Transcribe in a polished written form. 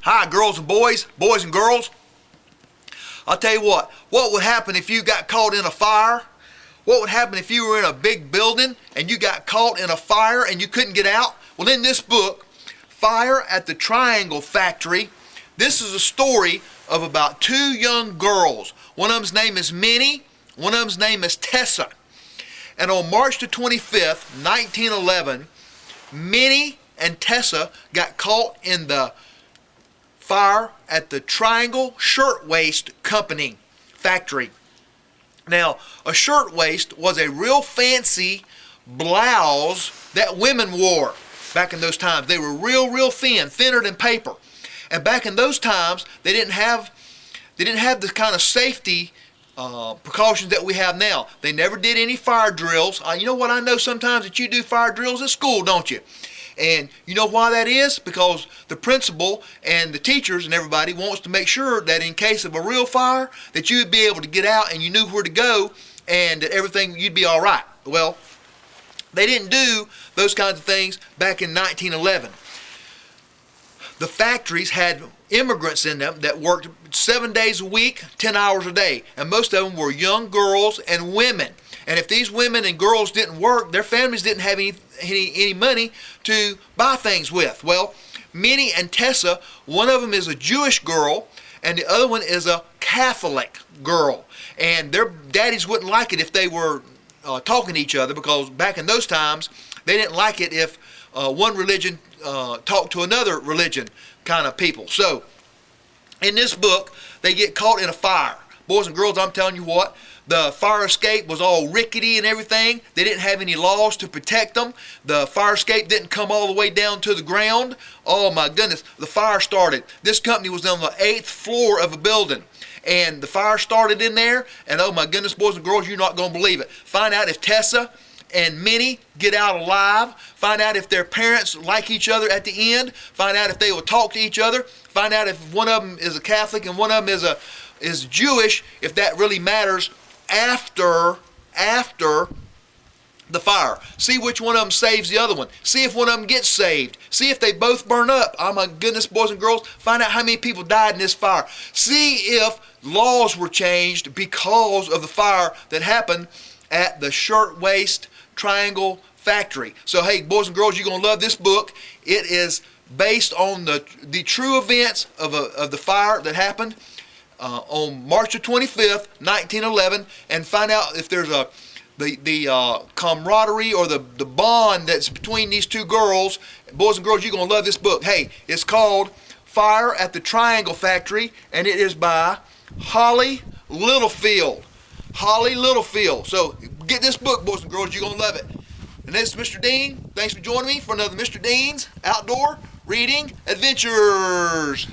Hi, girls and boys and girls. I'll tell you what would happen if you got caught in a fire? What would happen if you were in a big building and you got caught in a fire and you couldn't get out? Well, in this book, Fire at the Triangle Factory, this is a story of about two young girls. One of them's name is Minnie, one of them's name is Tessa. And on March the 25th, 1911, Minnie and Tessa got caught in the fire at the Triangle Shirtwaist Company factory. Now, a shirtwaist was a real fancy blouse that women wore back in those times. They were real thin, thinner than paper. And back in those times, they didn't have the kind of safety precautions that we have now. They never did any fire drills. You know what, I know sometimes that you do fire drills at school, don't you? And you know why that is? Because the principal and the teachers and everybody wants to make sure that in case of a real fire that you'd be able to get out and you knew where to go and that everything, you'd be all right. Well, they didn't do those kinds of things back in 1911. The factories had immigrants in them that worked 7 days a week, 10 hours a day, and most of them were young girls and women. And if these women and girls didn't work, their families didn't have any money to buy things with. Well, Minnie and Tessa, one of them is a Jewish girl and the other one is a Catholic girl. And their daddies wouldn't like it if they were talking to each other, because back in those times, they didn't like it if one religion talked to another religion kind of people. So, in this book, they get caught in a fire. Boys and girls, I'm telling you what, the fire escape was all rickety and everything. They didn't have any laws to protect them. The fire escape didn't come all the way down to the ground. Oh my goodness, the fire started. This company was on the 8th floor of a building. And the fire started in there, and oh my goodness, boys and girls, you're not going to believe it. Find out if Tessa and Minnie get out alive. Find out if their parents like each other at the end. Find out if they will talk to each other. Find out if one of them is a Catholic and one of them is Jewish, if that really matters after the fire. See which one of them saves the other one. See if one of them gets saved. See if they both burn up. Oh my goodness, boys and girls, find out how many people died in this fire. See if laws were changed because of the fire that happened at the Shirtwaist Triangle Factory. So hey, boys and girls, you're going to love this book. It is based on the true events of the fire that happened on March the 25th, 1911, and find out if there's the camaraderie or the bond that's between these two girls. Boys and girls, you're going to love this book. Hey, it's called Fire at the Triangle Factory, and it is by Holly Littlefield. Holly Littlefield. So get this book, boys and girls, you're going to love it. And this is Mr. Dean. Thanks for joining me for another Mr. Dean's Outdoor Reading Adventures.